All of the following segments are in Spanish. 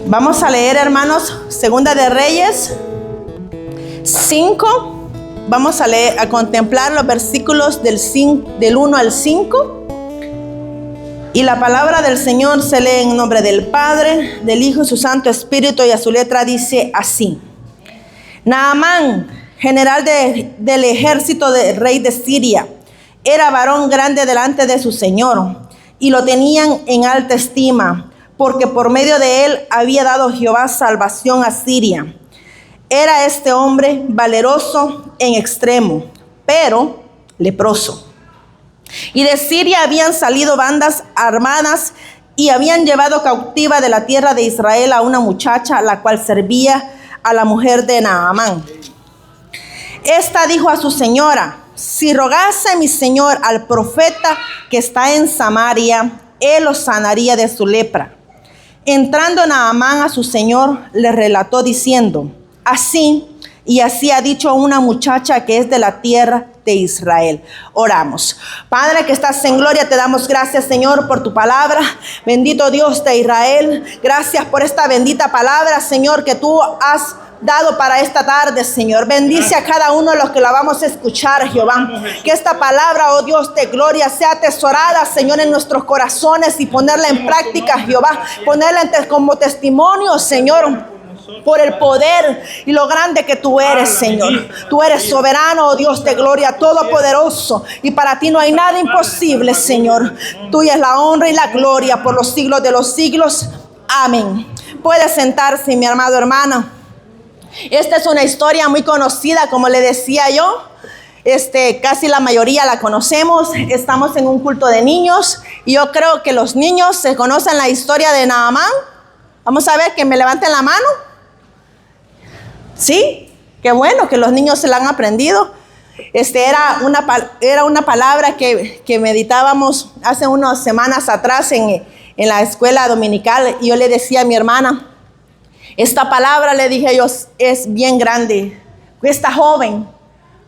Vamos a leer, hermanos, Segunda de Reyes 5. Vamos a leer, a contemplar los versículos del 1 al 5. Y la palabra del Señor se lee en nombre del Padre, del Hijo y su Santo Espíritu, y a su letra dice así. Naamán, general del ejército del rey de Siria, era varón grande delante de su señor, y lo tenían en alta estima, porque por medio de él había dado Jehová salvación a Siria. Era este hombre valeroso en extremo, pero leproso. Y de Siria habían salido bandas armadas y habían llevado cautiva de la tierra de Israel a una muchacha, la cual servía a la mujer de Naamán. Esta dijo a su señora: si rogase mi señor al profeta que está en Samaria, él lo sanaría de su lepra. Entrando Naamán a su señor, le relató diciendo: así y así ha dicho una muchacha que es de la tierra de Israel. Oramos. Padre que estás en gloria, te damos gracias, Señor, por tu palabra. Bendito Dios de Israel, gracias por esta bendita palabra, Señor, que tú has dado para esta tarde, Señor. Bendice a cada uno de los que la vamos a escuchar, Jehová. Que esta palabra, oh Dios de gloria, sea atesorada, Señor, en nuestros corazones y ponerla en práctica, Jehová. Ponerla como testimonio, Señor, por el poder y lo grande que tú eres, Señor. Tú eres soberano, oh Dios de gloria, todopoderoso, y para ti no hay nada imposible, Señor. Tuya es la honra y la gloria por los siglos de los siglos. Amén. Puede sentarse, mi amado hermano. Esta es una historia muy conocida, como le decía yo. Casi la mayoría la conocemos. Estamos en un culto de niños y yo creo que los niños se conocen la historia de Naamán. Vamos a ver, que me levanten la mano. Sí, qué bueno que los niños se la han aprendido. Era una palabra que meditábamos hace unas semanas atrás en la escuela dominical, y yo le decía a mi hermana: esta palabra, le dije yo, es bien grande. Esta joven,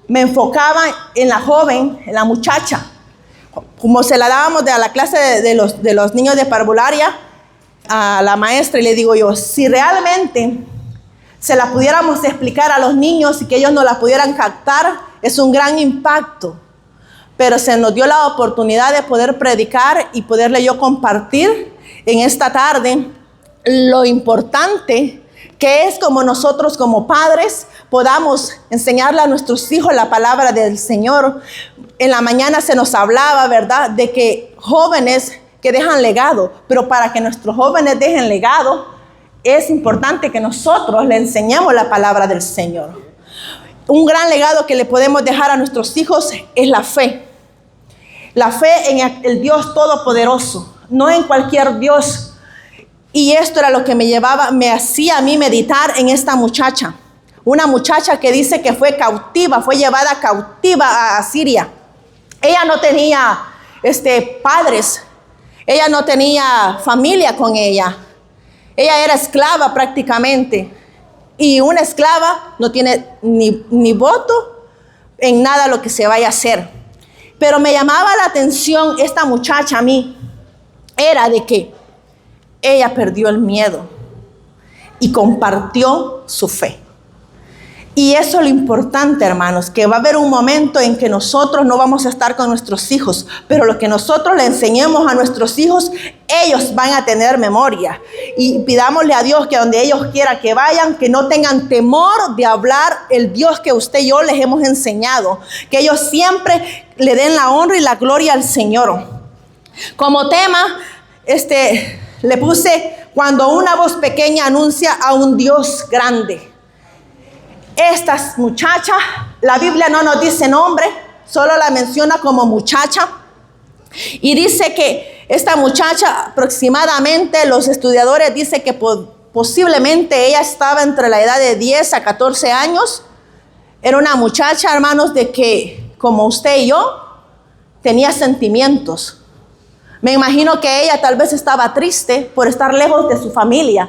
me enfocaba en la joven, en la muchacha, como se la dábamos a la clase de los niños de parvularia a la maestra, y le digo yo: si realmente se la pudiéramos explicar a los niños y que ellos no la pudieran captar, es un gran impacto. Pero se nos dio la oportunidad de poder predicar y poderle yo compartir en esta tarde lo importante que es, como nosotros como padres podamos enseñarle a nuestros hijos la palabra del Señor. En la mañana se nos hablaba, ¿verdad?, de que jóvenes que dejan legado, pero para que nuestros jóvenes dejen legado es importante que nosotros le enseñemos la palabra del Señor. Un gran legado que le podemos dejar a nuestros hijos es la fe. La fe en el Dios Todopoderoso, no en cualquier Dios. Y esto era lo que me hacía a mí meditar en esta muchacha. Una muchacha que dice que fue cautiva, fue llevada cautiva a Siria. Ella no tenía padres, ella no tenía familia con ella. Ella era esclava prácticamente. Y una esclava no tiene ni voto en nada lo que se vaya a hacer. Pero me llamaba la atención esta muchacha a mí. Era de que ella perdió el miedo y compartió su fe. Y eso es lo importante, hermanos, que va a haber un momento en que nosotros no vamos a estar con nuestros hijos, pero lo que nosotros le enseñemos a nuestros hijos, ellos van a tener memoria. Y pidámosle a Dios que donde ellos quieran que vayan, que no tengan temor de hablar el Dios que usted y yo les hemos enseñado. Que ellos siempre le den la honra y la gloria al Señor. Como tema, le puse: cuando una voz pequeña anuncia a un Dios grande. Esta muchacha, la Biblia no nos dice nombre, solo la menciona como muchacha. Y dice que esta muchacha, aproximadamente, los estudiadores dicen que posiblemente ella estaba entre la edad de 10 a 14 años. Era una muchacha, hermanos, de que, como usted y yo, tenía sentimientos. Me imagino que ella tal vez estaba triste por estar lejos de su familia.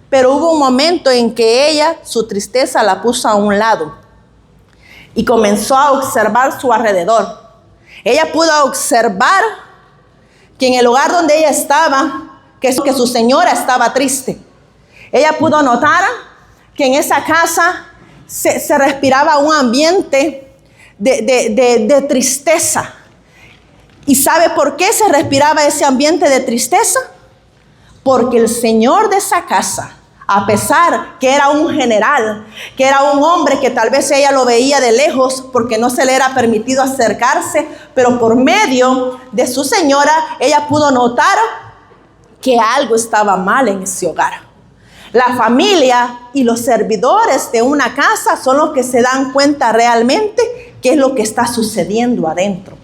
Pero hubo un momento en que ella, su tristeza la puso a un lado y comenzó a observar su alrededor. Ella pudo observar que en el lugar donde ella estaba, que su señora estaba triste. Ella pudo notar que en esa casa se respiraba un ambiente de tristeza. ¿Y sabe por qué se respiraba ese ambiente de tristeza? Porque el señor de esa casa, a pesar que era un general, que era un hombre que tal vez ella lo veía de lejos porque no se le era permitido acercarse, pero por medio de su señora, ella pudo notar que algo estaba mal en ese hogar. La familia y los servidores de una casa son los que se dan cuenta realmente qué es lo que está sucediendo adentro.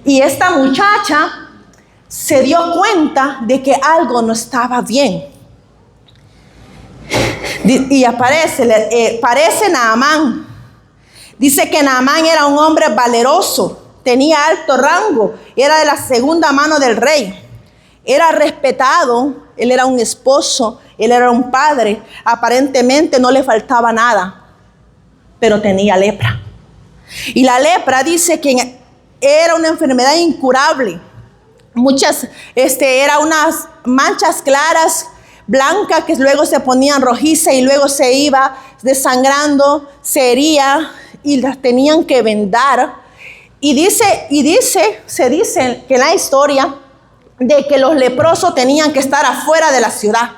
Y esta muchacha se dio cuenta de que algo no estaba bien. Y aparece Naamán. Dice que Naamán era un hombre valeroso, tenía alto rango, era de la segunda mano del rey. Era respetado, él era un esposo, él era un padre. Aparentemente no le faltaba nada, pero tenía lepra. Y la lepra dice que era una enfermedad incurable. Era unas manchas claras, blancas, que luego se ponían rojizas y luego se iba desangrando, se hería y las tenían que vendar. Se dice que en la historia de que los leprosos tenían que estar afuera de la ciudad.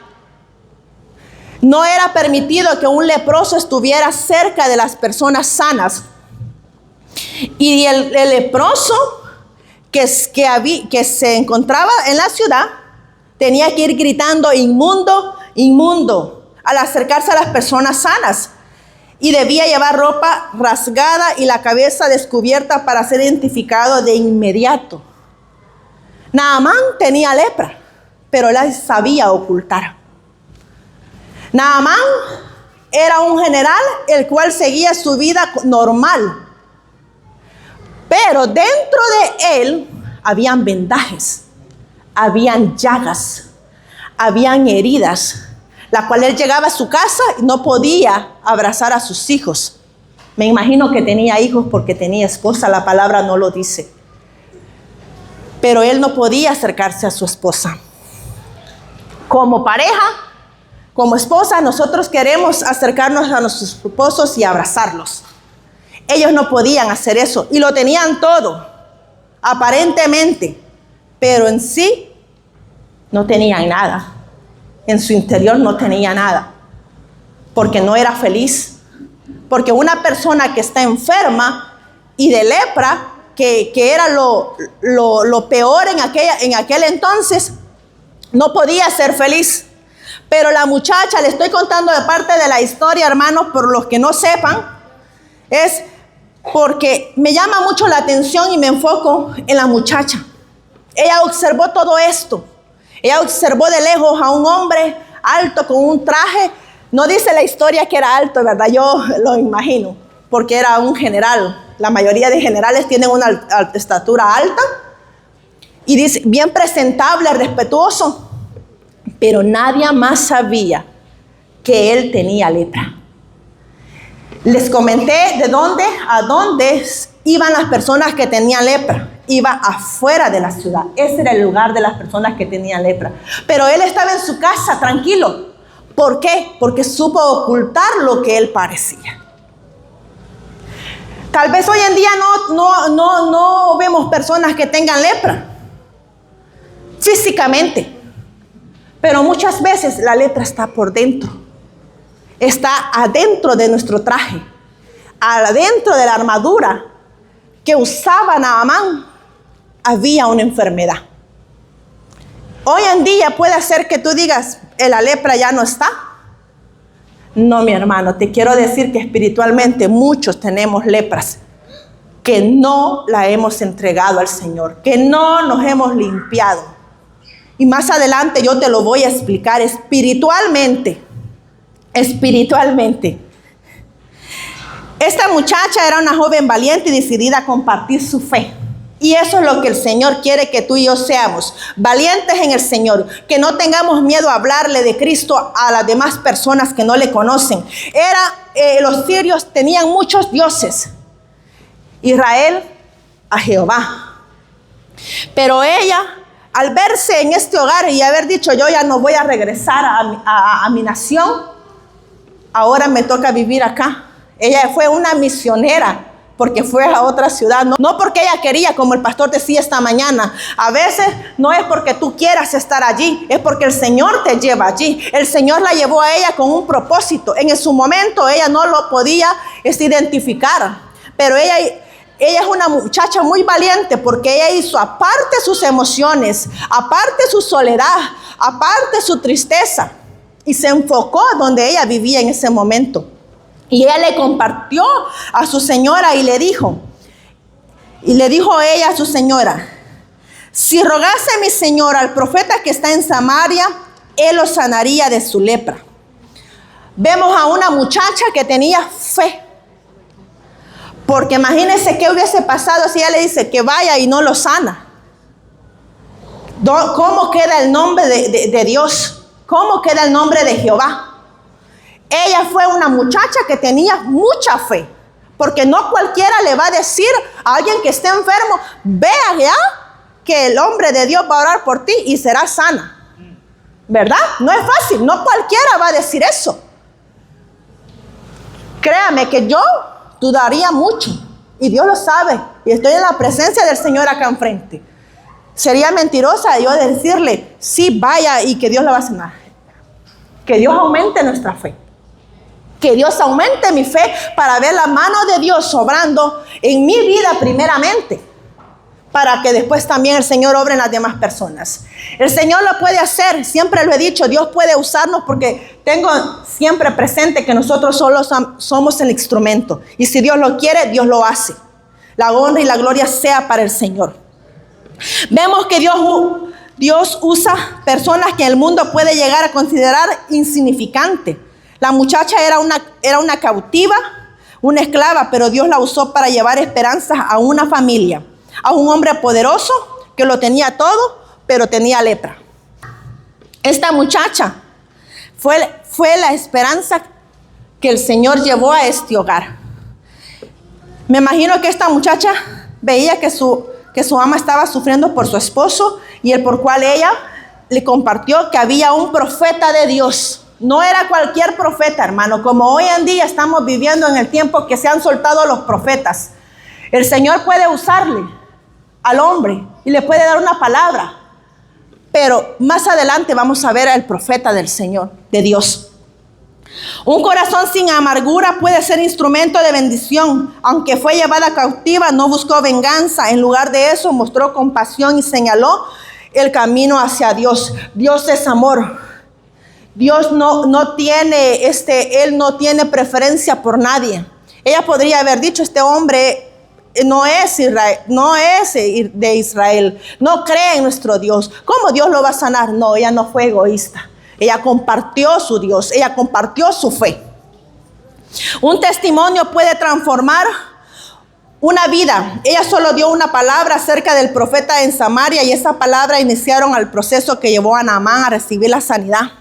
No era permitido que un leproso estuviera cerca de las personas sanas. Y el leproso que se encontraba en la ciudad tenía que ir gritando inmundo, inmundo, al acercarse a las personas sanas. Y debía llevar ropa rasgada y la cabeza descubierta para ser identificado de inmediato. Naamán tenía lepra, pero la sabía ocultar. Naamán era un general el cual seguía su vida normal. Pero dentro de él habían vendajes, habían llagas, habían heridas, la cual él llegaba a su casa y no podía abrazar a sus hijos. Me imagino que tenía hijos porque tenía esposa, la palabra no lo dice. Pero él no podía acercarse a su esposa. Como pareja, como esposa, nosotros queremos acercarnos a nuestros esposos y abrazarlos. Ellos no podían hacer eso y lo tenían todo, aparentemente, pero en sí no tenían nada. En su interior no tenía nada, porque no era feliz. Porque una persona que está enferma y de lepra, que era lo peor en aquel entonces, no podía ser feliz. Pero la muchacha, le estoy contando de parte de la historia, hermanos, por los que no sepan, es porque me llama mucho la atención y me enfoco en la muchacha. Ella observó todo esto. Ella observó de lejos a un hombre alto con un traje. No dice la historia que era alto, ¿verdad? Yo lo imagino, porque era un general. La mayoría de generales tienen una estatura alta. Y dice, bien presentable, respetuoso. Pero nadie más sabía que él tenía lepra. Les comenté de dónde a dónde iban las personas que tenían lepra. Iba afuera de la ciudad. Ese era el lugar de las personas que tenían lepra. Pero él estaba en su casa tranquilo. ¿Por qué? Porque supo ocultar lo que él parecía. Tal vez hoy en día no vemos personas que tengan lepra físicamente. Pero muchas veces la lepra está por dentro. Está adentro de nuestro traje, adentro de la armadura que usaba Naamán. Había una enfermedad. Hoy en día puede ser que tú digas, la lepra ya no está. No, mi hermano, te quiero decir que espiritualmente muchos tenemos lepras que no la hemos entregado al Señor, que no nos hemos limpiado. Y más adelante yo te lo voy a explicar espiritualmente. Espiritualmente. Esta muchacha era una joven valiente y decidida a compartir su fe. Y eso es lo que el Señor quiere que tú y yo seamos. Valientes en el Señor. Que no tengamos miedo a hablarle de Cristo a las demás personas que no le conocen. Los sirios tenían muchos dioses. Israel a Jehová. Pero ella al verse en este hogar y haber dicho, yo ya no voy a regresar a mi nación, ahora me toca vivir acá. Ella fue una misionera porque fue a otra ciudad, no porque ella quería, como el pastor decía esta mañana. A veces no es porque tú quieras estar allí, es porque el Señor te lleva allí. El Señor la llevó a ella con un propósito. En su momento ella no lo podía identificar, pero ella es una muchacha muy valiente porque ella hizo aparte sus emociones, aparte su soledad, aparte su tristeza, y se enfocó donde ella vivía en ese momento. Y ella le compartió a su señora y le dijo ella a su señora, si rogase mi señora al profeta que está en Samaria, él lo sanaría de su lepra. Vemos a una muchacha que tenía fe. Porque imagínense qué hubiese pasado si ella le dice que vaya y no lo sana. ¿Cómo queda el nombre de Dios? ¿Cómo queda el nombre de Jehová? Ella fue una muchacha que tenía mucha fe. Porque no cualquiera le va a decir a alguien que esté enfermo, vea ya que el hombre de Dios va a orar por ti y será sana. ¿Verdad? No es fácil, no cualquiera va a decir eso. Créame que yo dudaría mucho, y Dios lo sabe, y estoy en la presencia del Señor acá enfrente. Sería mentirosa yo decirle, sí, vaya y que Dios la va a sanar. Que Dios aumente nuestra fe. Que Dios aumente mi fe para ver la mano de Dios obrando en mi vida primeramente, para que después también el Señor obre en las demás personas. El Señor lo puede hacer, siempre lo he dicho, Dios puede usarnos porque tengo siempre presente que nosotros solo somos el instrumento. Y si Dios lo quiere, Dios lo hace. La honra y la gloria sea para el Señor. Vemos que Dios usa personas que el mundo puede llegar a considerar insignificantes. La muchacha era una cautiva, una esclava, pero Dios la usó para llevar esperanzas a una familia, a un hombre poderoso que lo tenía todo, pero tenía lepra. Esta muchacha fue la esperanza que el Señor llevó a este hogar. Me imagino que esta muchacha veía que su ama estaba sufriendo por su esposo y el por cual ella le compartió que había un profeta de Dios. No era cualquier profeta, hermano, como hoy en día estamos viviendo en el tiempo que se han soltado los profetas. El Señor puede usarle al hombre y le puede dar una palabra, pero más adelante vamos a ver al profeta del Señor, de Dios. Un corazón sin amargura puede ser instrumento de bendición. Aunque fue llevada cautiva, no buscó venganza. En lugar de eso, mostró compasión y señaló el camino hacia Dios. Dios es amor. Dios no tiene Él no tiene preferencia por nadie. Ella podría haber dicho, este hombre no es de Israel, no cree en nuestro Dios. ¿Cómo Dios lo va a sanar? No, ella no fue egoísta. Ella compartió su Dios, ella compartió su fe. Un testimonio puede transformar una vida. Ella solo dio una palabra acerca del profeta en Samaria y esa palabra iniciaron el proceso que llevó a Naamán a recibir la sanidad.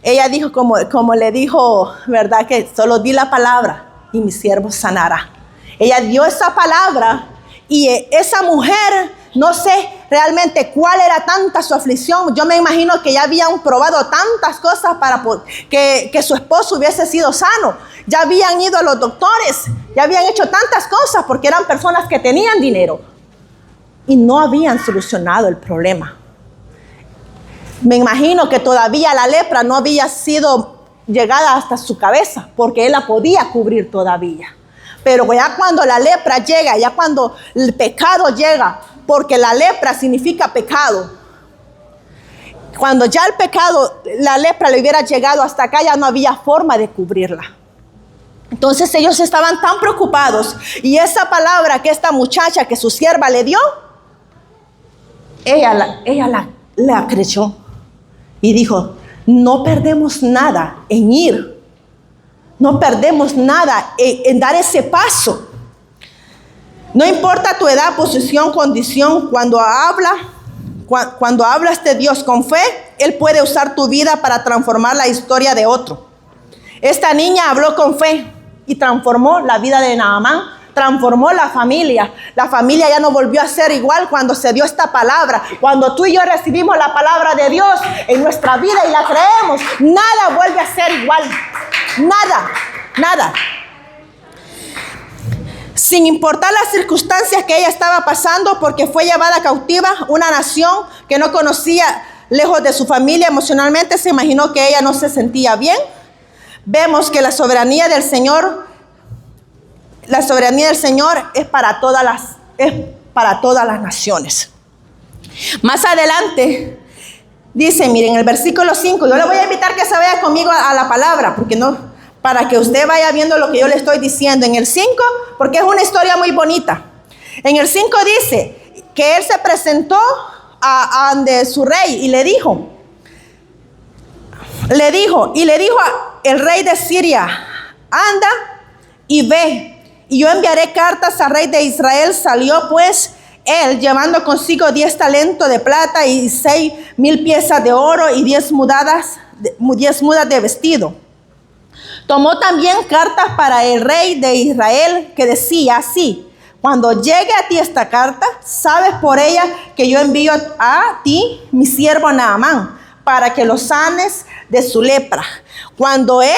Ella dijo, como le dijo, ¿verdad? Que solo di la palabra y mi siervo sanará. Ella dio esa palabra y esa mujer, no sé realmente cuál era tanta su aflicción. Yo me imagino que ya habían probado tantas cosas para que su esposo hubiese sido sano. Ya habían ido a los doctores, ya habían hecho tantas cosas porque eran personas que tenían dinero y no habían solucionado el problema. Me imagino que todavía la lepra no había sido llegada hasta su cabeza porque él la podía cubrir todavía. Pero ya cuando la lepra llega, ya cuando el pecado llega, porque la lepra significa pecado. Cuando ya el pecado, la lepra le hubiera llegado hasta acá, ya no había forma de cubrirla. Entonces ellos estaban tan preocupados. Y esa palabra que esta muchacha, que su sierva le dio, ella la creyó. Y dijo, no perdemos nada en ir. No perdemos nada en dar ese paso. No importa tu edad, posición, condición, cuando hablas de Dios con fe, Él puede usar tu vida para transformar la historia de otro. Esta niña habló con fe y transformó la vida de Naamán transformó la familia. La familia ya no volvió a ser igual cuando se dio esta palabra. Cuando tú y yo recibimos la palabra de Dios en nuestra vida y la creemos, nada vuelve a ser igual. Nada, nada. Sin importar las circunstancias que ella estaba pasando, porque fue llevada cautiva, una nación que no conocía, lejos de su familia emocionalmente, se imaginó que ella no se sentía bien. Vemos que la soberanía del Señor es para todas las naciones. Más adelante dice, miren, en el versículo 5, yo le voy a invitar que se vaya conmigo a la palabra, porque no, para que usted vaya viendo lo que yo le estoy diciendo. En el 5, porque es una historia muy bonita. En el 5 dice que él se presentó ante su rey y le dijo el rey de Siria, anda y ve, y yo enviaré cartas al rey de Israel. Salió pues él llevando consigo 10 talentos de plata y 6,000 piezas de oro y 10 mudas de vestido. Tomó también cartas para el rey de Israel que decía así: cuando llegue a ti esta carta, sabes por ella que yo envío a ti mi siervo Naamán para que lo sanes de su lepra. Cuando él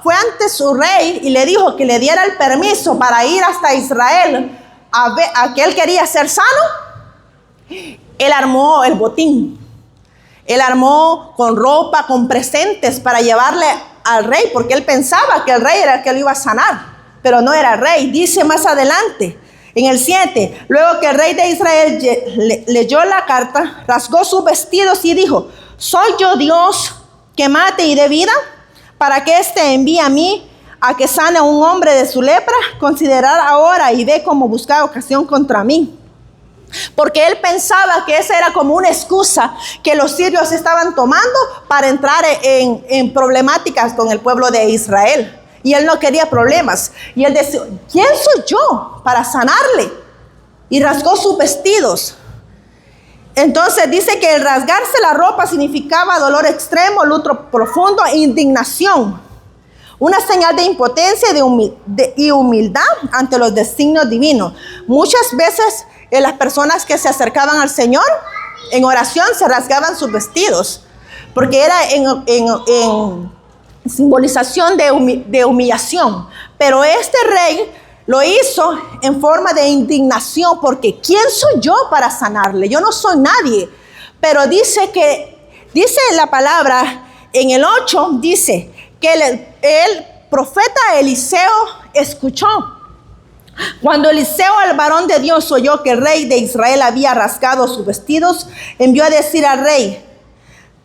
fue ante su rey y le dijo que le diera el permiso para ir hasta Israel a que él quería ser sano, él armó el botín. Él armó con ropa, con presentes para llevarle al rey, porque él pensaba que el rey era el que lo iba a sanar, pero no era el rey. Dice más adelante, en el 7, luego que el rey de Israel leyó la carta, rasgó sus vestidos y dijo: ¿soy yo Dios que mate y dé vida? Para que éste envíe a mí a que sane a un hombre de su lepra. Considerar ahora y ve cómo buscar ocasión contra mí. Porque él pensaba que esa era como una excusa que los sirios estaban tomando para entrar en problemáticas con el pueblo de Israel. Y él no quería problemas. Y él decía: ¿quién soy yo para sanarle? Y rasgó sus vestidos. Entonces dice que el rasgarse la ropa significaba dolor extremo, luto profundo e indignación. Una señal de impotencia y humildad ante los designios divinos. Muchas veces las personas que se acercaban al Señor en oración se rasgaban sus vestidos, porque era en simbolización de humillación. Pero este rey lo hizo en forma de indignación, porque ¿quién soy yo para sanarle? Yo no soy nadie. Pero dice la palabra en el 8, dice que el profeta Eliseo escuchó. Cuando Eliseo, el varón de Dios, oyó que el rey de Israel había rasgado sus vestidos, envió a decir al rey: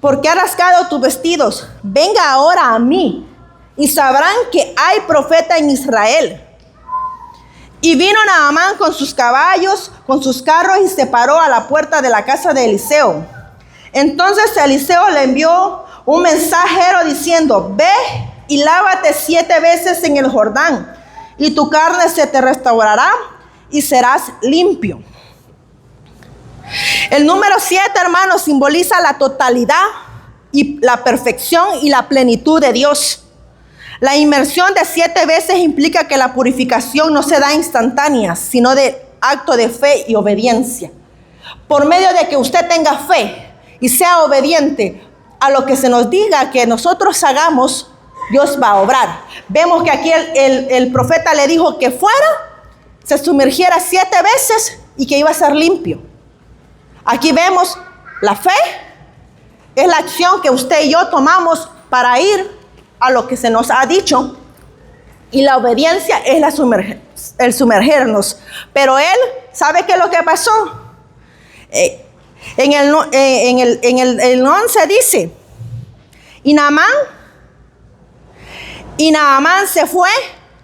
¿por qué has rasgado tus vestidos? Venga ahora a mí y sabrán que hay profeta en Israel. Y vino Naamán con sus caballos, con sus carros, y se paró a la puerta de la casa de Eliseo. Entonces Eliseo le envió un mensajero diciendo: ve y lávate 7 veces en el Jordán, y tu carne se te restaurará y serás limpio. El número 7, hermanos, simboliza la totalidad y la perfección y la plenitud de Dios. La inmersión de 7 veces implica que la purificación no se da instantánea, sino de acto de fe y obediencia. Por medio de que usted tenga fe y sea obediente a lo que se nos diga que nosotros hagamos, Dios va a obrar. Vemos que aquí el profeta le dijo que fuera, se sumergiera 7 veces y que iba a ser limpio. Aquí vemos la fe, es la acción que usted y yo tomamos para ir a lo que se nos ha dicho, y la obediencia es el sumergernos. Pero él, ¿sabe qué es lo que pasó? En el 11 dice: y Naamán se fue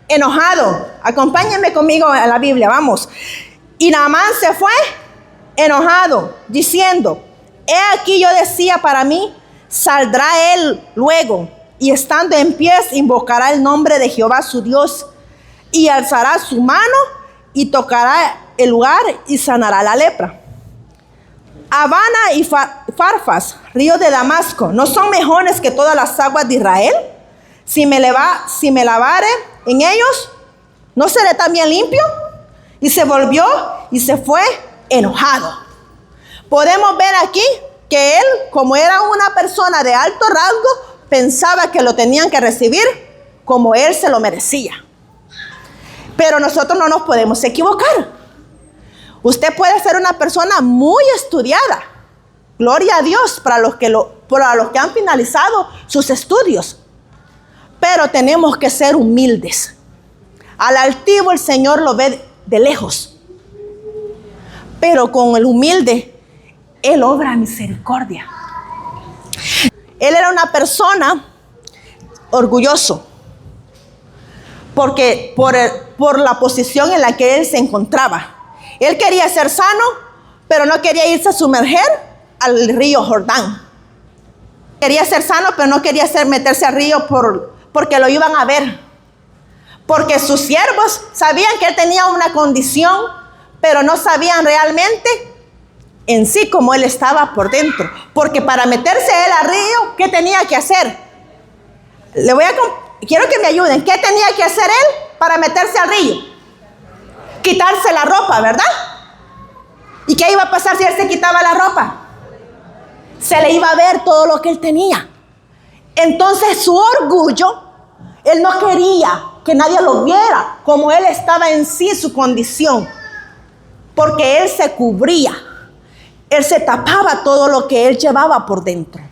enojado. Acompáñenme conmigo a la Biblia, vamos. Y Naamán se fue enojado, diciendo: he aquí yo decía para mí, saldrá él luego, y estando en pies invocará el nombre de Jehová su Dios, y alzará su mano y tocará el lugar y sanará la lepra. Habana y Farfas, ríos de Damasco, ¿no son mejores que todas las aguas de Israel? Si me lavare en ellos, ¿no seré también limpio? Y se volvió y se fue enojado. Podemos ver aquí que él, como era una persona de alto rango, pensaba que lo tenían que recibir como él se lo merecía. Pero nosotros no nos podemos equivocar. Usted puede ser una persona muy estudiada. Gloria a Dios para los que han finalizado sus estudios. Pero tenemos que ser humildes. Al altivo el Señor lo ve de lejos. Pero con el humilde, Él obra misericordia. Él era una persona orgulloso. Porque por la posición en la que él se encontraba. Él quería ser sano, pero no quería irse a sumerger al río Jordán. Quería ser sano, pero no quería meterse al río porque lo iban a ver. Porque sus siervos sabían que él tenía una condición, pero no sabían realmente en sí cómo él estaba por dentro. Porque para meterse él al río, ¿qué tenía que hacer? Quiero que me ayuden. ¿Qué tenía que hacer él para meterse al río? Quitarse la ropa, ¿verdad? ¿Y qué iba a pasar si él se quitaba la ropa? Se le iba a ver todo lo que él tenía. Entonces su orgullo, él no quería que nadie lo viera como él estaba en sí, su condición. Porque él se cubría. Él se tapaba todo lo que él llevaba por dentro.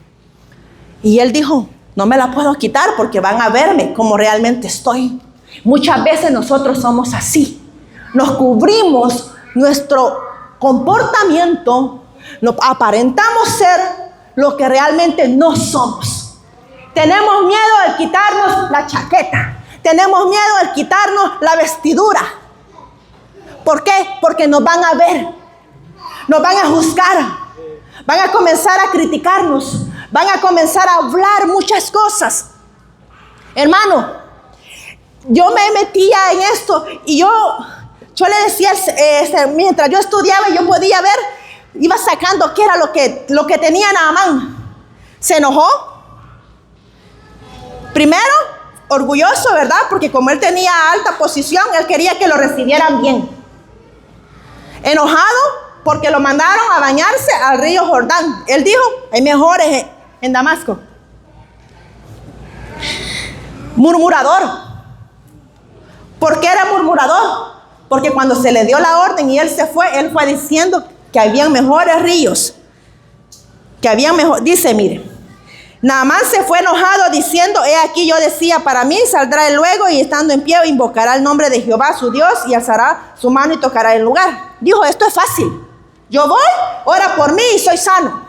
Y él dijo, no me la puedo quitar porque van a verme como realmente estoy. Muchas veces nosotros somos así. Nos cubrimos nuestro comportamiento, aparentamos ser lo que realmente no somos. Tenemos miedo al quitarnos la chaqueta. Tenemos miedo al quitarnos la vestidura. ¿Por qué? Porque nos van a ver. Nos van a juzgar. Van a comenzar a criticarnos. Van a comenzar a hablar muchas cosas. Hermano, yo me metía en esto y yo le decía, mientras yo estudiaba, yo podía ver, iba sacando qué era lo que tenía Naamán. Se enojó. Primero, orgulloso, ¿verdad? Porque como él tenía alta posición, él quería que lo recibieran bien. Enojado porque lo mandaron a bañarse al río Jordán. Él dijo, hay mejores en Damasco. Murmurador. ¿Por qué era murmurador? Porque cuando se le dio la orden y él fue diciendo que habían mejores ríos. Dice, mire, Naamán se fue enojado diciendo, he aquí yo decía para mí, saldrá él luego y estando en pie invocará el nombre de Jehová su Dios y alzará su mano y tocará el lugar. Dijo, esto es fácil. Yo voy, ora por mí y soy sano.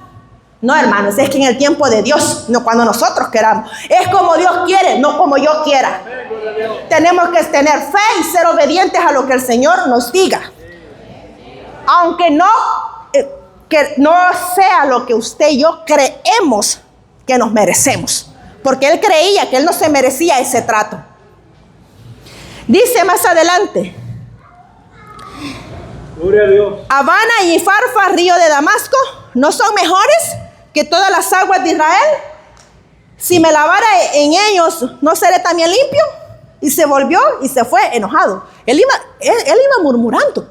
No, hermanos, es que en el tiempo de Dios, no cuando nosotros queramos. Es como Dios quiere, no como yo quiera. Tenemos que tener fe y ser obedientes a lo que el Señor nos diga. Aunque que no sea lo que usted y yo creemos que nos merecemos. Porque él creía que él no se merecía ese trato. Dice más adelante. Gloria a Dios. Habana y Farfa, río de Damasco, ¿no son mejores que todas las aguas de Israel? Si me lavara en ellos, ¿no seré también limpio? Y se volvió y se fue enojado. Él iba murmurando.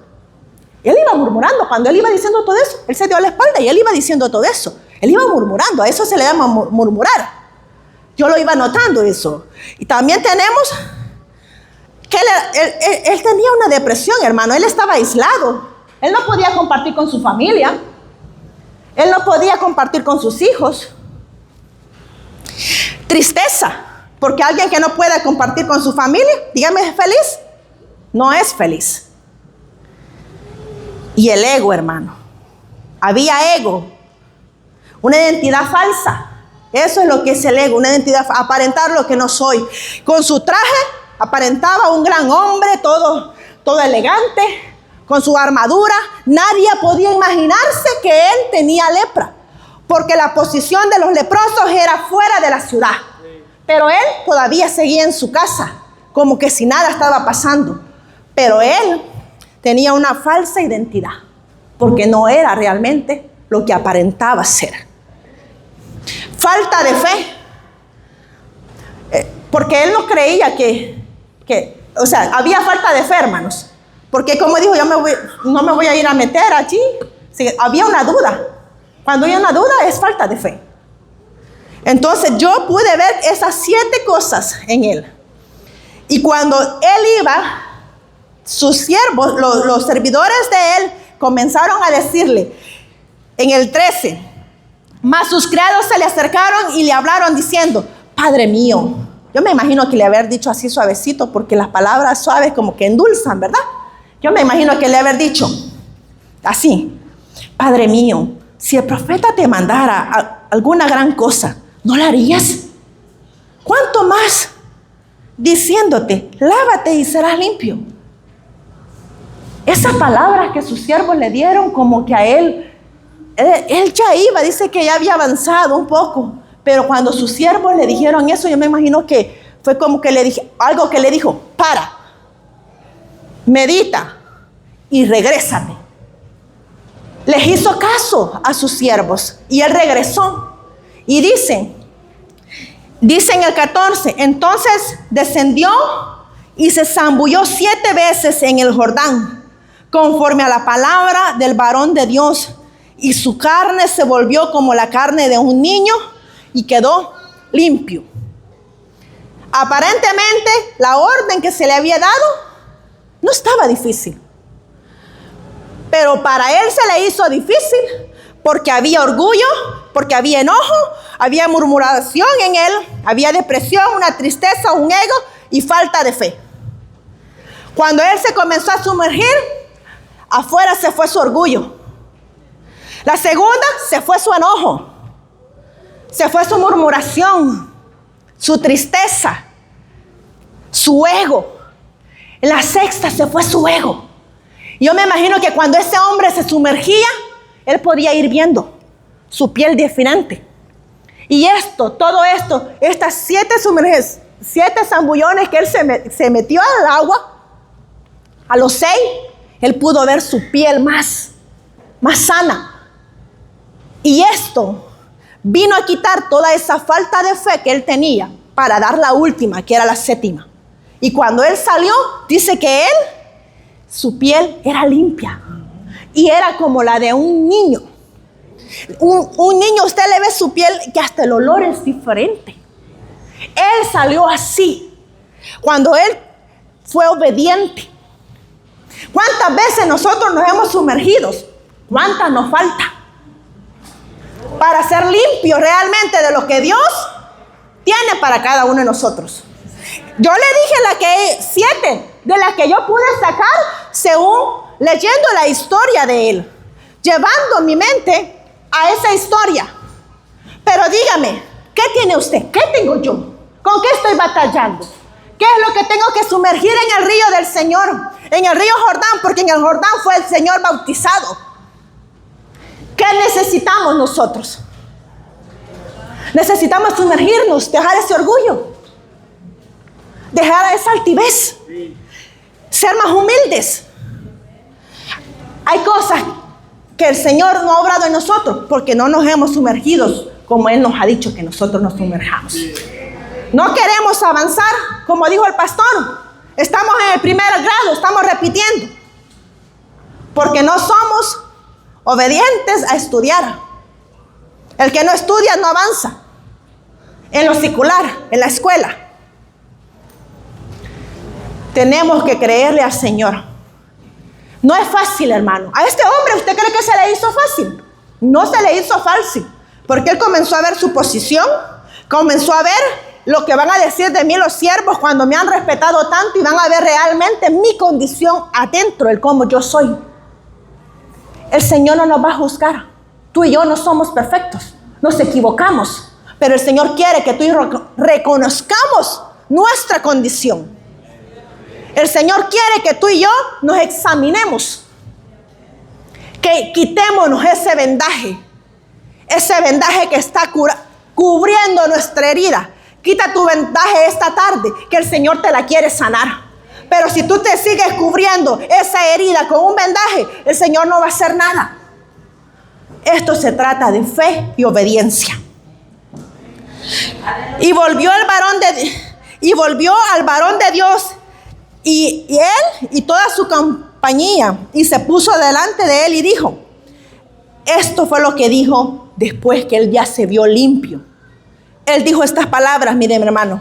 Él iba murmurando. Cuando él iba diciendo todo eso, él se dio la espalda y él iba diciendo todo eso. Él iba murmurando. A eso se le llama murmurar. Yo lo iba notando eso. Y también tenemos que él tenía una depresión, hermano. Él estaba aislado. Él no podía compartir con su familia. Él no podía compartir con sus hijos. Tristeza. Porque alguien que no puede compartir con su familia, dígame, ¿es feliz? No es feliz. Y el ego, hermano. Había ego. Una identidad falsa. Eso es lo que es el ego. Una identidad, aparentar lo que no soy. Con su traje aparentaba un gran hombre, todo elegante, con su armadura. Nadie podía imaginarse que él tenía lepra. Porque la posición de los leprosos era fuera de la ciudad. Pero él todavía seguía en su casa, como que si nada estaba pasando. Pero él tenía una falsa identidad, porque no era realmente lo que aparentaba ser. Falta de fe, porque él no creía que O sea, había falta de fe, hermanos. Porque como dijo, no me voy a ir a meter allí. Sí, había una duda. Cuando hay una duda es falta de fe. Entonces yo pude ver esas 7 cosas en él. Y cuando él iba, sus siervos, los servidores de él, comenzaron a decirle, en el 13, mas sus criados se le acercaron y le hablaron diciendo, Padre mío. Yo me imagino que le haber dicho así suavecito, porque las palabras suaves como que endulzan, ¿verdad? Yo me imagino que le haber dicho así, Padre mío, si el profeta te mandara alguna gran cosa, ¿no la harías? ¿Cuánto más? Diciéndote, lávate y serás limpio. Esas palabras que sus siervos le dieron como que a él ya iba, dice que ya había avanzado un poco. Pero cuando sus siervos le dijeron eso, yo me imagino que fue como que le dije, algo que le dijo, para, medita y regrésate. Les hizo caso a sus siervos y él regresó. Y dice en el 14, entonces descendió y se zambulló 7 veces en el Jordán, conforme a la palabra del varón de Dios, y su carne se volvió como la carne de un niño y quedó limpio. Aparentemente la orden que se le había dado no estaba difícil, pero para él se le hizo difícil porque había orgullo, porque había enojo, había murmuración en él, había depresión, una tristeza, un ego y falta de fe. Cuando él se comenzó a sumergir, afuera se fue su orgullo. La segunda, se fue su enojo, se fue su murmuración, su tristeza, su ego. En la sexta se fue su ego. Yo me imagino que cuando ese hombre se sumergía, él podía ir viendo su piel diferente. Y todo esto, estas 7 sumergidas, 7 zambullones que él se metió al agua, a los 6, él pudo ver su piel más sana. Y esto vino a quitar toda esa falta de fe que él tenía para dar la última, que era la 7ª. Y cuando él salió, dice que su piel era limpia. Y era como la de un niño. Un niño, usted le ve su piel que hasta el olor es diferente. Él salió así cuando él fue obediente. ¿Cuántas veces nosotros nos hemos sumergido? ¿Cuántas nos falta para ser limpios realmente de lo que Dios tiene para cada uno de nosotros? Yo le dije 7 de las que yo pude sacar según leyendo la historia de él, llevando mi mente a esa historia. Pero dígame, ¿qué tiene usted? ¿Qué tengo yo? ¿Con qué estoy batallando? ¿Qué es lo que tengo que sumergir en el río del Señor? En el río Jordán, porque en el Jordán fue el Señor bautizado. ¿Qué necesitamos nosotros? Necesitamos sumergirnos, dejar ese orgullo, dejar esa altivez, ser más humildes. Hay cosas que el Señor no ha obrado en nosotros porque no nos hemos sumergido como Él nos ha dicho que nosotros nos sumerjamos. No queremos avanzar, como dijo el pastor. Estamos en el primer grado, estamos repitiendo. Porque no somos obedientes a estudiar. El que no estudia no avanza. En lo secular, en la escuela. Tenemos que creerle al Señor. No es fácil, hermano. A este hombre, ¿usted cree que se le hizo fácil? No se le hizo fácil. Porque él comenzó a ver su posición. Comenzó a ver lo que van a decir de mí los siervos cuando me han respetado tanto, y van a ver realmente mi condición adentro, el cómo yo soy. El Señor no nos va a juzgar. Tú y yo no somos perfectos. Nos equivocamos. Pero el Señor quiere que tú y yo reconozcamos nuestra condición. El Señor quiere que tú y yo nos examinemos. Que quitémonos ese vendaje. Ese vendaje que está cubriendo nuestra herida. Quita tu vendaje esta tarde, que el Señor te la quiere sanar. Pero si tú te sigues cubriendo esa herida con un vendaje, el Señor no va a hacer nada. Esto se trata de fe y obediencia. Y volvió al varón de Dios Y él y toda su compañía, y se puso delante de él y dijo, esto fue lo que dijo después que él ya se vio limpio. Él dijo estas palabras, mire mi hermano,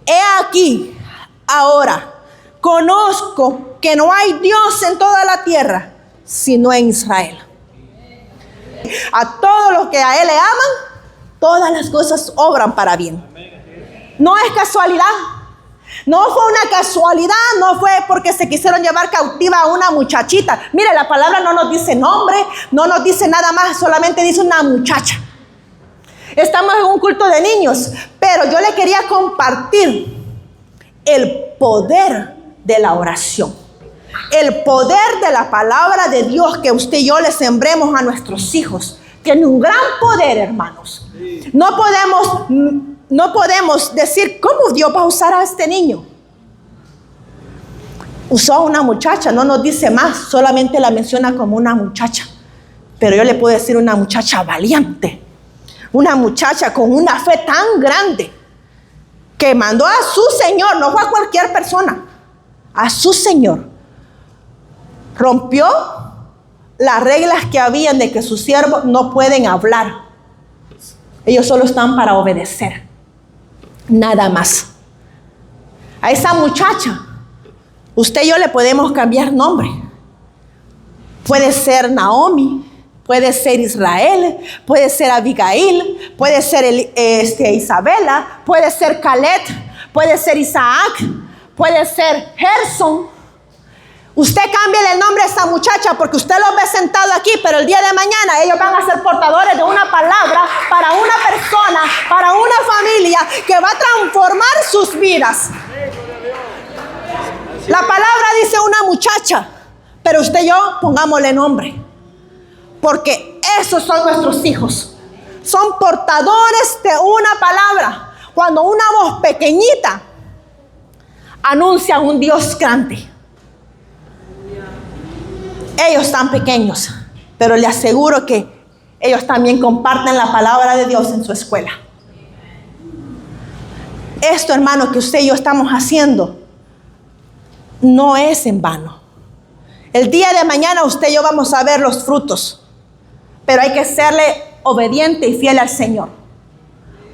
he aquí, ahora, conozco que no hay Dios en toda la tierra, sino en Israel. A todos los que a él le aman, todas las cosas obran para bien. No es casualidad. No fue una casualidad, no fue porque se quisieron llevar cautiva a una muchachita. Mire, la palabra no nos dice nombre, no nos dice nada más, solamente dice una muchacha. Estamos en un culto de niños, pero yo le quería compartir el poder de la oración. El poder de la palabra de Dios que usted y yo le sembremos a nuestros hijos. Tiene un gran poder, hermanos. No podemos decir cómo Dios va a usar a este niño. Usó a una muchacha, no nos dice más, solamente la menciona como una muchacha. Pero yo le puedo decir una muchacha valiente, una muchacha con una fe tan grande que mandó a su Señor, no fue a cualquier persona, a su Señor. Rompió las reglas que habían de que sus siervos no pueden hablar. Ellos solo están para obedecer. Nada más. A esa muchacha, usted y yo le podemos cambiar nombre. Puede ser Naomi, puede ser Israel, puede ser Abigail, puede ser Isabela, puede ser Caleb, puede ser Isaac, puede ser Gerson. Usted cambia el nombre a esa muchacha porque usted los ve sentado aquí, pero el día de mañana ellos van a ser portadores de una palabra para una persona, para una familia que va a transformar sus vidas. La palabra dice una muchacha, pero usted y yo pongámosle nombre, porque esos son nuestros hijos. Son portadores de una palabra. Cuando una voz pequeñita anuncia un Dios grande. Ellos están pequeños, pero le aseguro que ellos también comparten la palabra de Dios en su escuela. Esto, hermano, que usted y yo estamos haciendo no es en vano. El día de mañana usted y yo vamos a ver los frutos, pero hay que serle obediente y fiel al Señor,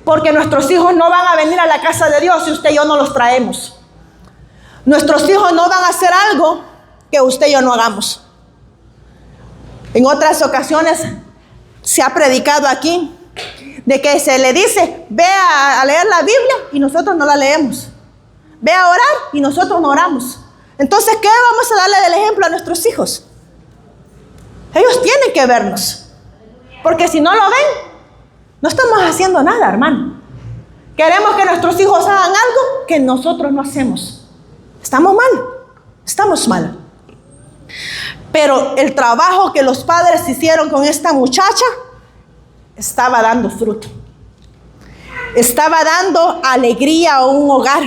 porque nuestros hijos no van a venir a la casa de Dios si usted y yo no los traemos. Nuestros hijos no van a hacer algo que usted y yo no hagamos. En otras ocasiones se ha predicado aquí de que se le dice, ve a leer la Biblia y nosotros no la leemos. Ve a orar y nosotros no oramos. Entonces, ¿qué vamos a darle del ejemplo a nuestros hijos? Ellos tienen que vernos. Porque si no lo ven, no estamos haciendo nada, hermano. Queremos que nuestros hijos hagan algo que nosotros no hacemos. Estamos mal. Estamos mal. Pero el trabajo que los padres hicieron con esta muchacha estaba dando fruto. Estaba dando alegría a un hogar.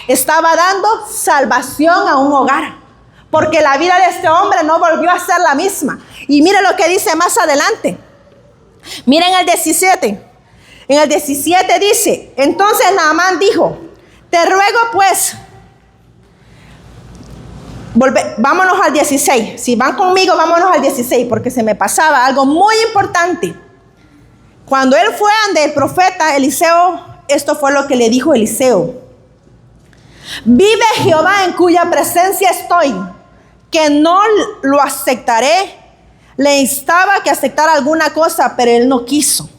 Estaba dando salvación a un hogar. Porque la vida de este hombre no volvió a ser la misma. Y mire lo que dice más adelante. Miren el 17. En el 17 dice, entonces Naamán dijo, te ruego pues, vámonos al 16. Si van conmigo, vámonos al 16, porque se me pasaba algo muy importante. Cuando él fue ante el profeta Eliseo, esto fue lo que le dijo Eliseo. Vive Jehová en cuya presencia estoy, que no lo aceptaré. Le instaba que aceptara alguna cosa, pero él no quiso.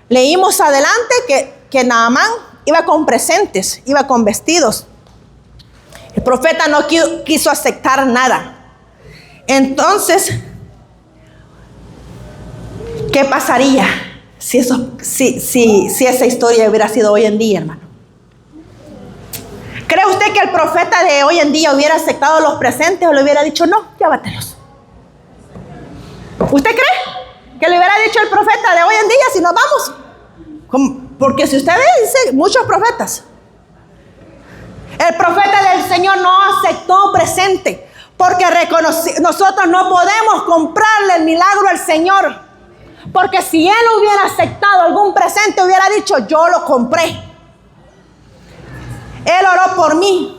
Leímos adelante que Naamán iba con presentes, iba con vestidos. El profeta no quiso aceptar nada. Entonces, ¿qué pasaría si esa historia hubiera sido hoy en día, hermano? ¿Cree usted que el profeta de hoy en día hubiera aceptado los presentes o le hubiera dicho, no, llévatelos? ¿Usted cree que le hubiera dicho el profeta de hoy en día si nos vamos? Porque si usted ve, dice muchos profetas. El profeta del Señor no aceptó presente, porque nosotros no podemos comprarle el milagro al Señor. Porque si él hubiera aceptado algún presente, hubiera dicho, yo lo compré. Él oró por mí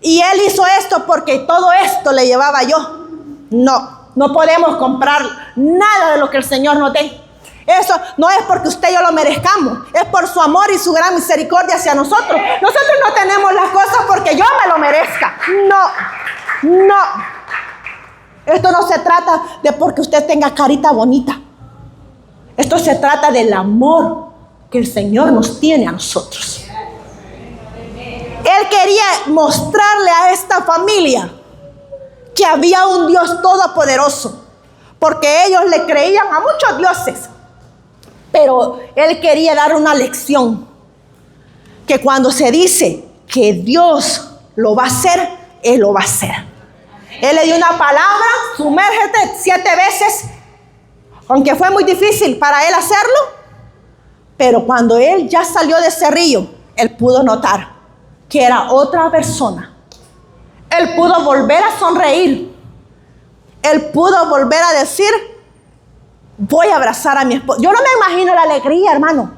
Y él hizo esto porque todo esto le llevaba yo. No podemos comprar nada de lo que el Señor nos dé. Eso no es porque usted y yo lo merezcamos, es por su amor y su gran misericordia hacia nosotros. Nosotros no tenemos las cosas porque yo me lo merezca. No. Esto no se trata de porque usted tenga carita bonita. Esto se trata del amor que el Señor nos tiene a nosotros. Él quería mostrarle a esta familia que había un Dios todopoderoso, porque ellos le creían a muchos dioses, pero él quería dar una lección, que cuando se dice que Dios lo va a hacer, Él lo va a hacer. Él le dio una palabra: sumérgete 7 veces, aunque fue muy difícil para él hacerlo, pero cuando él ya salió de ese río, él pudo notar que era otra persona. Él pudo volver a sonreír. Él pudo volver a decir: voy a abrazar a mi esposo. Yo no me imagino la alegría, hermano,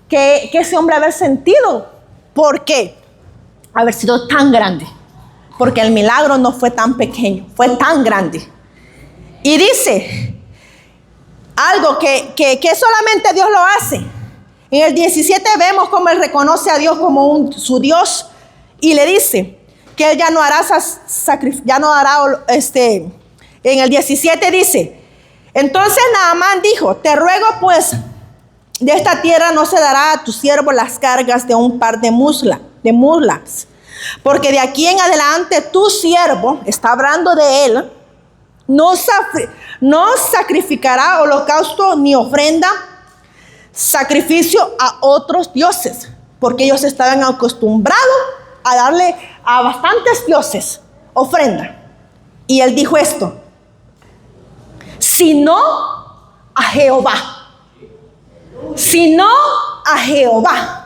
que ese hombre haber sentido. ¿Por qué? Haber sido tan grande. Porque el milagro no fue tan pequeño, fue tan grande. Y dice algo que solamente Dios lo hace. En el 17 vemos cómo él reconoce a Dios como su Dios. Y le dice que él ya no hará en el 17 dice: entonces Naamán dijo: te ruego pues, de esta tierra no se dará a tu siervo las cargas de un par de mulas, porque de aquí en adelante tu siervo, está hablando de él, no sacrificará holocausto ni ofrenda, sacrificio a otros dioses, porque ellos estaban acostumbrados a darle a bastantes dioses ofrenda. Y él dijo esto: sino a Jehová. Sino a Jehová.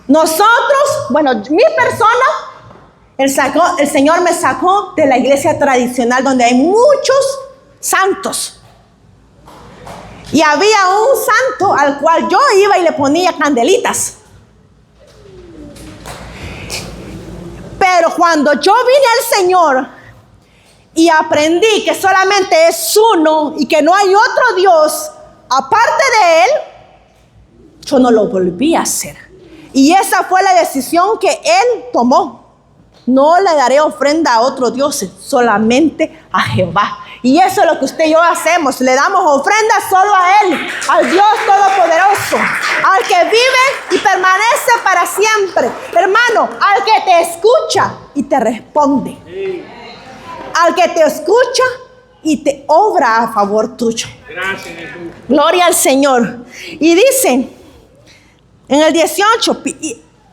Nosotros, bueno, mi persona, el Señor me sacó de la iglesia tradicional donde hay muchos santos. Y había un santo al cual yo iba y le ponía candelitas. Pero cuando yo vine al Señor y aprendí que solamente es uno y que no hay otro Dios aparte de Él, yo no lo volví a hacer. Y esa fue la decisión que Él tomó. No le daré ofrenda a otros dioses, solamente a Jehová. Y eso es lo que usted y yo hacemos. Le damos ofrenda solo a Él, al Dios Todopoderoso, al que vive y permanece para siempre. Hermano, al que te escucha y te responde. Al que te escucha y te obra a favor tuyo. Gracias, Jesús. Gloria al Señor. Y dice en el 18,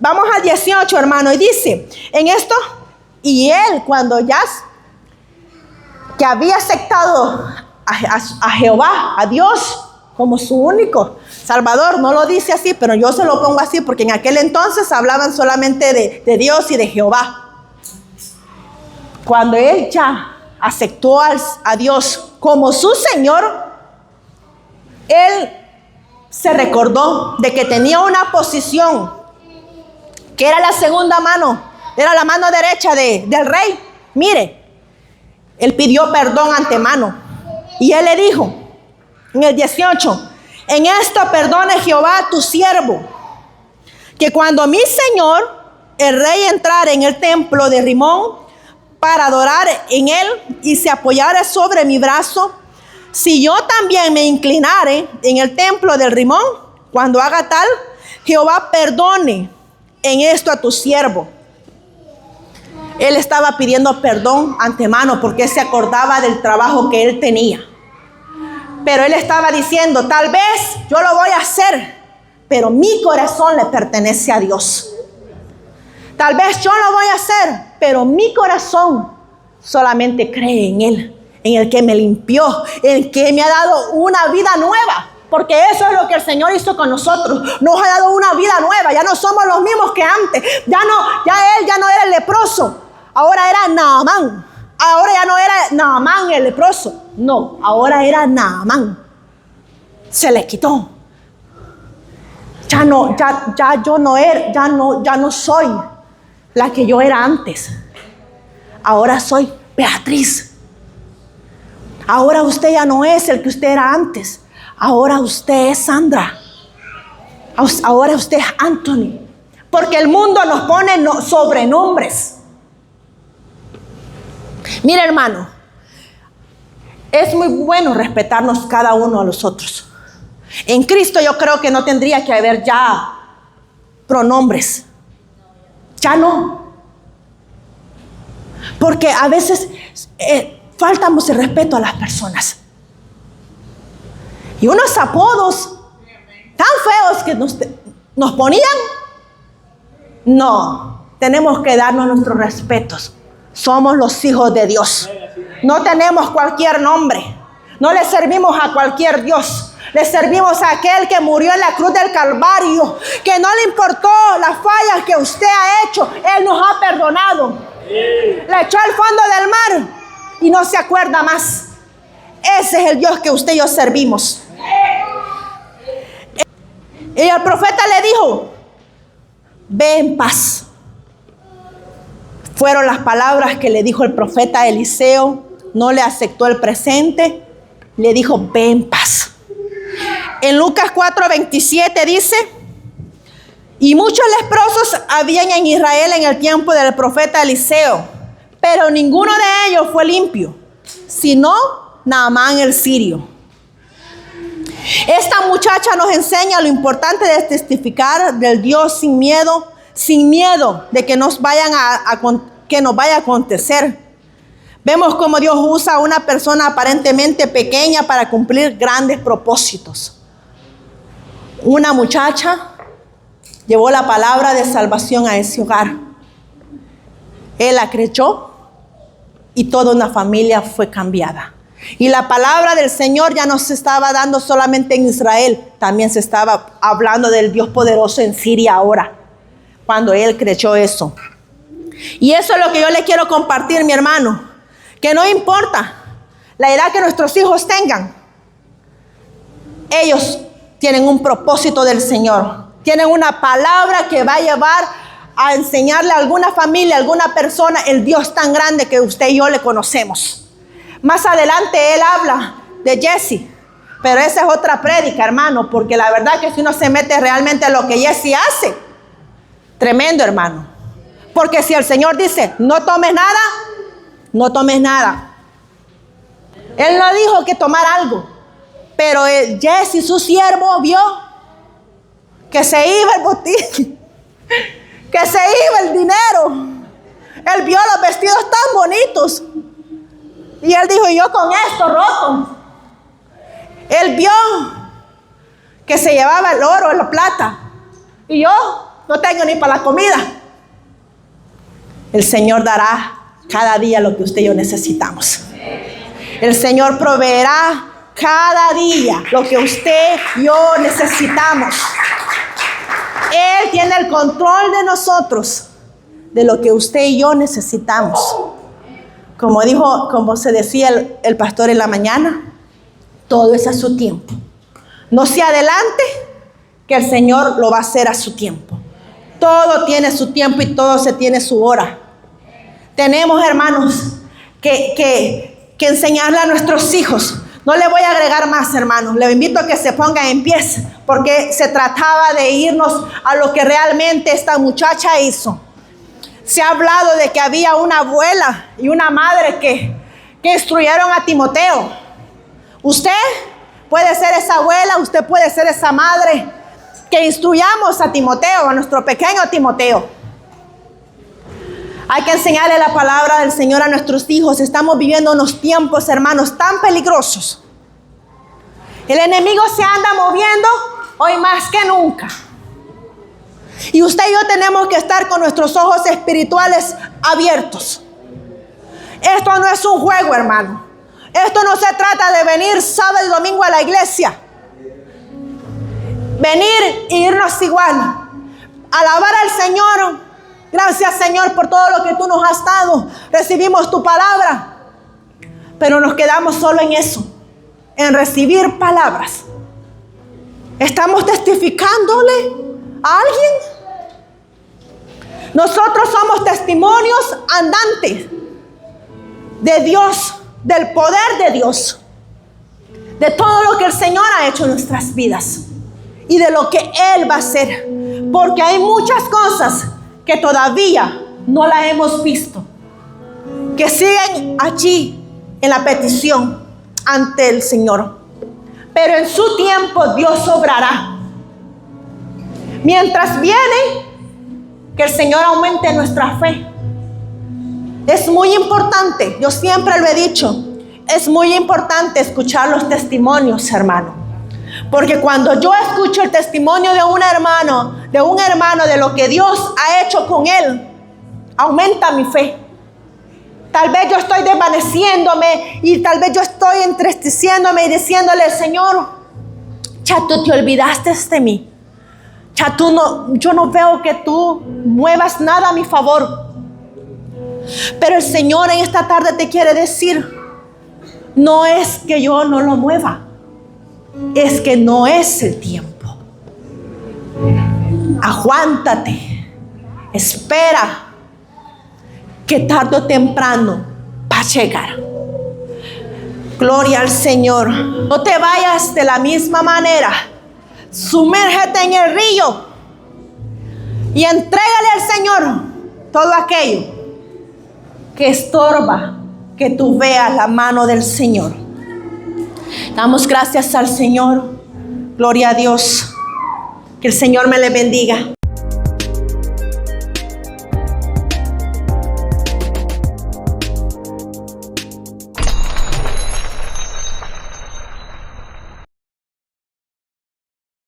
vamos al 18, hermano, y dice en esto: y él, cuando ya que había aceptado a Jehová, a Dios, como su único Salvador, no lo dice así, pero yo se lo pongo así porque en aquel entonces hablaban solamente de Dios y de Jehová. Cuando él ya aceptó a Dios como su Señor, él se recordó de que tenía una posición que era la segunda mano, era la mano derecha del rey. Mire, él pidió perdón antemano y él le dijo en el 18: en esto perdone Jehová tu siervo, que cuando mi señor el rey entrare en el templo de Rimón para adorar en él y se apoyare sobre mi brazo, si yo también me inclinare en el templo del Rimón, cuando haga tal, Jehová perdone en esto a tu siervo. Él estaba pidiendo perdón antemano porque se acordaba del trabajo que él tenía. Pero él estaba diciendo: tal vez yo lo voy a hacer, pero mi corazón le pertenece a Dios. Tal vez yo lo voy a hacer, pero mi corazón solamente cree en Él, en el que me limpió, en el que me ha dado una vida nueva. Porque eso es lo que el Señor hizo con nosotros. Nos ha dado una vida nueva. Ya no somos los mismos que antes. Ya él ya no era el leproso. Ahora era Naamán. Ahora ya no era Naamán el leproso. No, ahora era Naamán. Se le quitó. Ya no soy la que yo era antes. ahora soy Beatriz. Ahora usted ya no es el que usted era antes. Ahora usted es Sandra. Ahora usted es Anthony. Porque el mundo nos pone sobrenombres. Mira, hermano, es muy bueno respetarnos cada uno a los otros. En Cristo yo creo que no tendría que haber ya pronombres. Ya no. Porque a veces faltamos el respeto a las personas. Y unos apodos tan feos que nos ponían. No, tenemos que darnos nuestros respetos. Somos los hijos de Dios. No tenemos cualquier nombre. No le servimos a cualquier Dios. Le servimos a aquel que murió en la cruz del Calvario, que no le importó las fallas que usted ha hecho. Él nos ha perdonado. Le echó al fondo del mar y no se acuerda más. Ese es el Dios que usted y yo servimos. Y el profeta le dijo: ve en paz. Fueron las palabras que le dijo el profeta Eliseo. No le aceptó el presente. Le dijo: ve en paz. En Lucas 4:27 dice: y muchos leprosos habían en Israel en el tiempo del profeta Eliseo, pero ninguno de ellos fue limpio, sino Naamán el sirio. Esta muchacha nos enseña lo importante de testificar del Dios sin miedo de que nos vaya a acontecer. Vemos cómo Dios usa a una persona aparentemente pequeña para cumplir grandes propósitos. Una muchacha llevó la palabra de salvación a ese hogar. Él la creyó y toda una familia fue cambiada. Y la palabra del Señor ya no se estaba dando solamente en Israel, también se estaba hablando del Dios poderoso en Siria ahora, cuando él creyó eso. Y eso es lo que yo le quiero compartir, mi hermano, que no importa la edad que nuestros hijos tengan, ellos tienen un propósito del Señor, tienen una palabra que va a llevar a enseñarle a alguna familia, a alguna persona, el Dios tan grande que usted y yo le conocemos. Más adelante él habla de Jesse, pero esa es otra prédica, hermano, porque la verdad que si uno se mete realmente en lo que Jesse hace, tremendo, hermano. Porque si el Señor dice, no tomes nada, no tomes nada. Él no dijo que tomar algo, pero Jesse, su siervo, vio que se iba el botín, que se iba el dinero. Él vio los vestidos tan bonitos. Y él dijo, yo con esto roto. Él vio que se llevaba el oro, la plata. Y yo no tengo ni para la comida. El Señor dará cada día lo que usted y yo necesitamos. El Señor proveerá cada día lo que usted y yo necesitamos. Él tiene el control de nosotros, de lo que usted y yo necesitamos. Como se decía el pastor en la mañana, todo es a su tiempo. No se adelante, que el Señor lo va a hacer a su tiempo. Todo tiene su tiempo y todo se tiene su hora. Tenemos, hermanos, que enseñarle a nuestros hijos. No le voy a agregar más, hermanos. Le invito a que se pongan en pie, porque se trataba de irnos a lo que realmente esta muchacha hizo. Se ha hablado de que había una abuela y una madre que instruyeron a Timoteo. Usted puede ser esa abuela, usted puede ser esa madre que instruyamos a Timoteo, a nuestro pequeño Timoteo. Hay que enseñarle la palabra del Señor a nuestros hijos. Estamos viviendo unos tiempos, hermanos, tan peligrosos. El enemigo se anda moviendo hoy más que nunca. Y usted y yo tenemos que estar con nuestros ojos espirituales abiertos. Esto no es un juego, hermano. Esto no se trata de venir sábado y domingo a la iglesia. Venir e irnos igual. Alabar al Señor. Gracias, Señor, por todo lo que tú nos has dado. Recibimos tu palabra. Pero nos quedamos solo en eso. En recibir palabras. ¿Estamos testificándole a alguien? Nosotros somos testimonios andantes de Dios, del poder de Dios, de todo lo que el Señor ha hecho en nuestras vidas y de lo que Él va a hacer. Porque hay muchas cosas que todavía no las hemos visto, que siguen allí en la petición ante el Señor. Pero en su tiempo Dios obrará. Mientras viene, que el Señor aumente nuestra fe. Es muy importante, yo siempre lo he dicho, es muy importante escuchar los testimonios, hermano. Porque cuando yo escucho el testimonio de un hermano, de lo que Dios ha hecho con él, aumenta mi fe. Tal vez yo estoy desvaneciéndome y tal vez yo estoy entristeciéndome y diciéndole, Señor, ya tú te olvidaste de mí. Ya yo no veo que tú muevas nada a mi favor. Pero el Señor en esta tarde te quiere decir, no es que yo no lo mueva, es que no es el tiempo. Aguántate, espera, que tarde o temprano va a llegar. Gloria al Señor. No te vayas de la misma manera. Sumérgete en el río y entrégale al Señor todo aquello que estorba que tú veas la mano del Señor. Damos gracias al Señor. Gloria a Dios. Que el Señor me le bendiga.